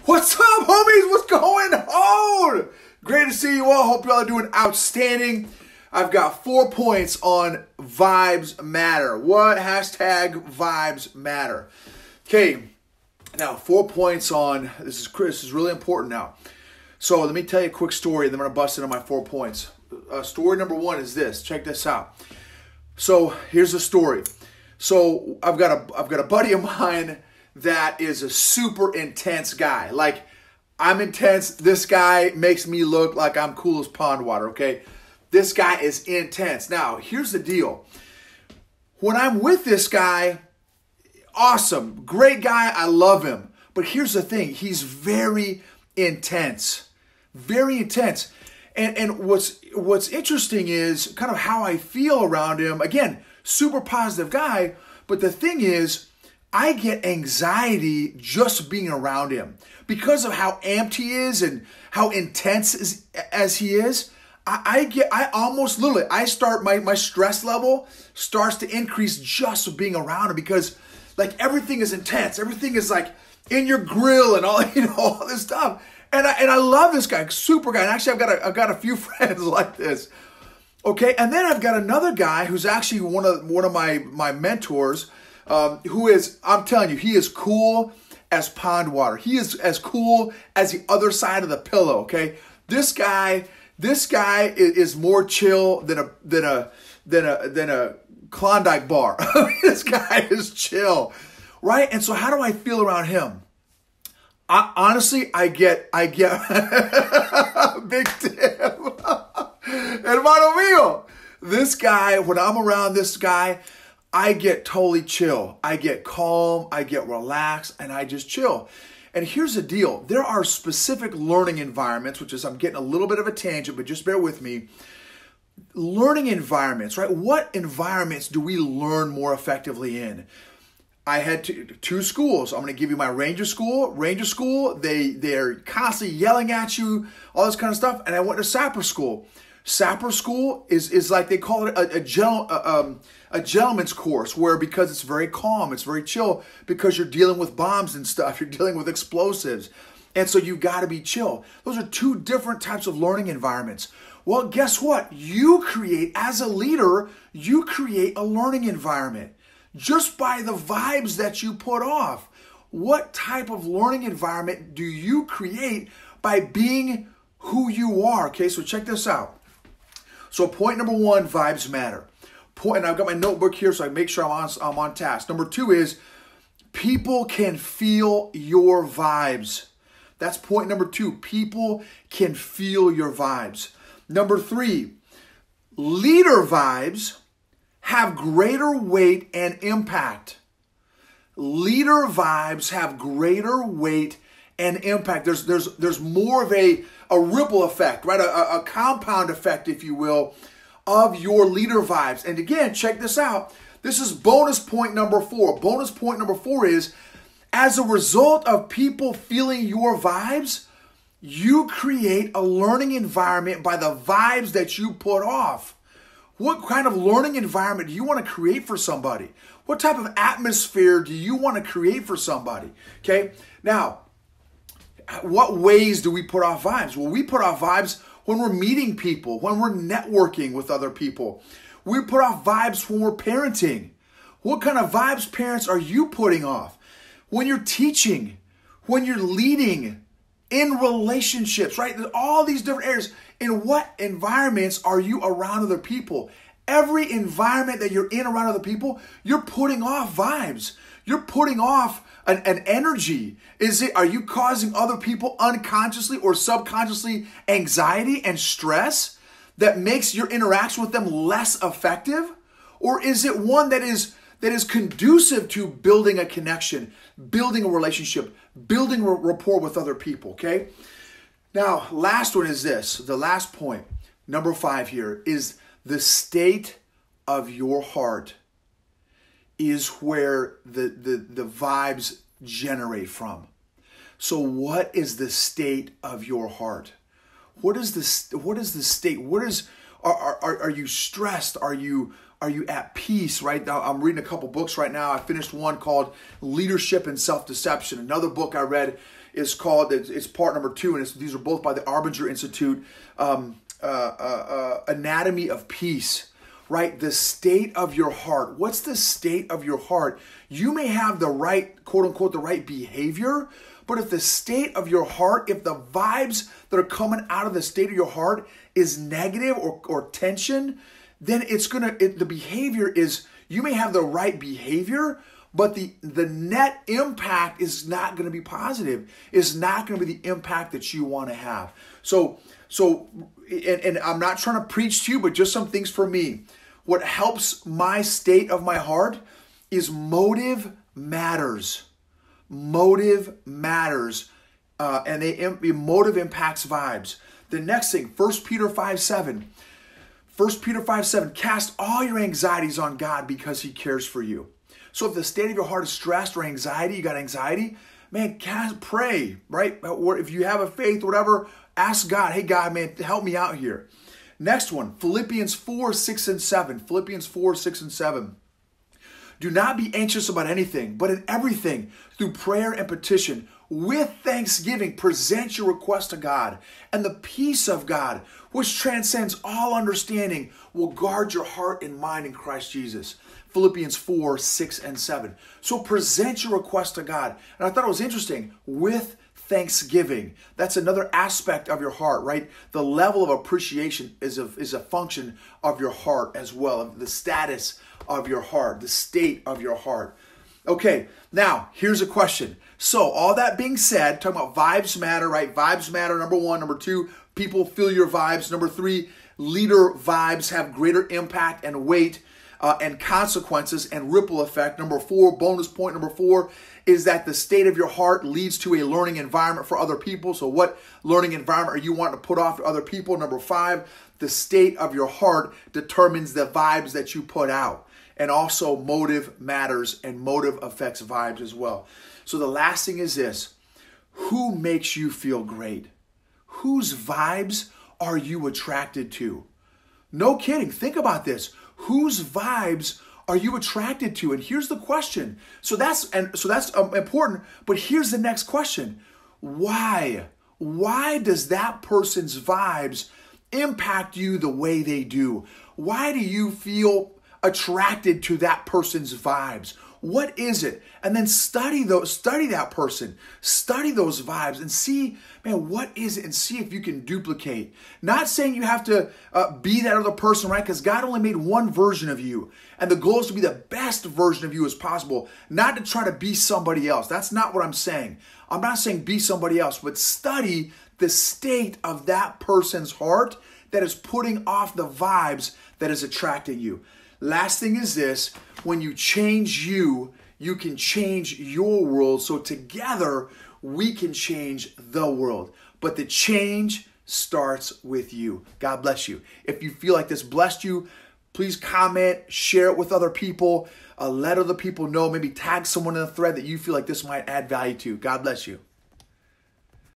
What's up, homies? What's going on? Great to see you all. Hope you all are doing outstanding. I've got 4 points on vibes matter. What? Hashtag vibes matter. Okay, now 4 points on, this is Chris, this is really important now. So let me tell you a quick story, then I'm going to bust into my 4 points. Story number 1 is this. Check this out. So here's the story. So I've got a buddy of mine that is a super intense guy. Like, I'm intense. This guy makes me look like I'm cool as pond water, okay? This guy is intense. Now, here's the deal. When I'm with this guy, awesome, great guy, I love him. But here's the thing. He's very intense. Very intense. And what's interesting is kind of how I feel around him. Again, super positive guy, but the thing is, I get anxiety just being around him because of how amped he is and how intense as he is. I almost literally, my stress level starts to increase just being around him because like everything is intense. Everything is like in your grill and all, all this stuff. And I love this guy, super guy. And actually I've got a few friends like this. Okay. And then I've got another guy who's actually one of my mentors, who is, I'm telling you, he is cool as pond water. He is as cool as the other side of the pillow, okay? This guy is more chill than a Klondike bar. This guy is chill, right? And so how do I feel around him? Honestly, I get big tip. Hermano mío. This guy, when I'm around this guy, I get totally chill. I get calm, I get relaxed, and I just chill. And here's the deal. There are specific learning environments, which is, I'm getting a little bit of a tangent, but just bear with me. Learning environments, right? What environments do we learn more effectively in? I had two schools. I'm going to give you my Ranger School. Ranger School, they're constantly yelling at you, all this kind of stuff. And I went to Sapper School. Sapper School is like, they call it a gentleman's course, where because it's very calm, it's very chill, because you're dealing with bombs and stuff, you're dealing with explosives. And so you got to be chill. Those are two different types of learning environments. Well, guess what? As a leader, you create a learning environment just by the vibes that you put off. What type of learning environment do you create by being who you are? Okay, so check this out. So point number 1, vibes matter. And I've got my notebook here so I make sure I'm on task. Number 2 is people can feel your vibes. That's point number 2. People can feel your vibes. Number 3, leader vibes have greater weight and impact. Leader vibes have greater weight and impact. There's more of a ripple effect, right? A compound effect, if you will, of your leader vibes. And again, check this out. This is bonus point number 4. Bonus point number 4 is, as a result of people feeling your vibes, you create a learning environment by the vibes that you put off. What kind of learning environment do you want to create for somebody? What type of atmosphere do you want to create for somebody? Okay, now, what ways do we put off vibes? Well, we put off vibes when we're meeting people, when we're networking with other people. We put off vibes when we're parenting. What kind of vibes, parents, are you putting off? When you're teaching, when you're leading, in relationships, right? There's all these different areas. In what environments are you around other people? Every environment that you're in around other people, you're putting off vibes. You're putting off an energy. Are you causing other people unconsciously or subconsciously anxiety and stress that makes your interaction with them less effective? Or is it one that is conducive to building a connection, building a relationship, building a rapport with other people, okay? Now, last one is this. The last point, number 5 here, is the state of your heart is where the vibes generate from. So what is the state of your heart? What is the state? Are you stressed? Are you at peace, right? Now, I'm reading a couple books right now. I finished one called Leadership and Self-Deception. Another book I read is called, it's part number 2, and these are both by the Arbinger Institute, Anatomy of Peace, right? The state of your heart. What's the state of your heart? You may have the right, quote unquote, the right behavior, but if the state of your heart, if the vibes that are coming out of the state of your heart is negative or tension, then the behavior is, you may have the right behavior, but the net impact is not going to be positive. It's not going to be the impact that you want to have. So, and I'm not trying to preach to you, but just some things for me. What helps my state of my heart is motive matters. Motive matters. And motive impacts vibes. The next thing, 1 Peter 5:7. 1 Peter 5:7, cast all your anxieties on God because he cares for you. So if the state of your heart is stressed or anxiety, you got anxiety, man, pray, right? Or if you have a faith, whatever, ask God, hey God, man, help me out here. Next one, Philippians 4:6-7. Philippians 4:6-7. Do not be anxious about anything, but in everything, through prayer and petition, with thanksgiving, present your request to God. And the peace of God, which transcends all understanding, will guard your heart and mind in Christ Jesus. Philippians 4:6-7. So present your request to God. And I thought it was interesting, with thanksgiving. That's another aspect of your heart, right? The level of appreciation is a function of your heart as well, of the status of your heart, the state of your heart. Okay, now here's a question. So all that being said, talking about vibes matter, right? Vibes matter, number 1. Number 2, people feel your vibes. Number 3, leader vibes have greater impact and weight and consequences and ripple effect. Number 4, bonus point number 4 is that the state of your heart leads to a learning environment for other people. So what learning environment are you wanting to put off to other people? Number 5, the state of your heart determines the vibes that you put out. And also motive matters, and motive affects vibes as well. So the last thing is this: who makes you feel great? Whose vibes are you attracted to? No kidding. Think about this. Whose vibes are you attracted to? And here's the question. So that's important. But here's the next question: why? Why does that person's vibes impact you the way they do? Why do you feel attracted to that person's vibes? What is it? And then study that person, study those vibes and see, man, what is it? And see if you can duplicate. Not saying you have to be that other person, right? Because God only made one version of you. And the goal is to be the best version of you as possible, not to try to be somebody else. That's not what I'm saying. I'm not saying be somebody else, but study the state of that person's heart that is putting off the vibes that is attracting you. Last thing is this: when you change you can change your world. So together we can change the world. But the change starts with you. God bless you. If you feel like this blessed you, please comment, share it with other people, let other people know, maybe tag someone in a thread that you feel like this might add value to. God bless you.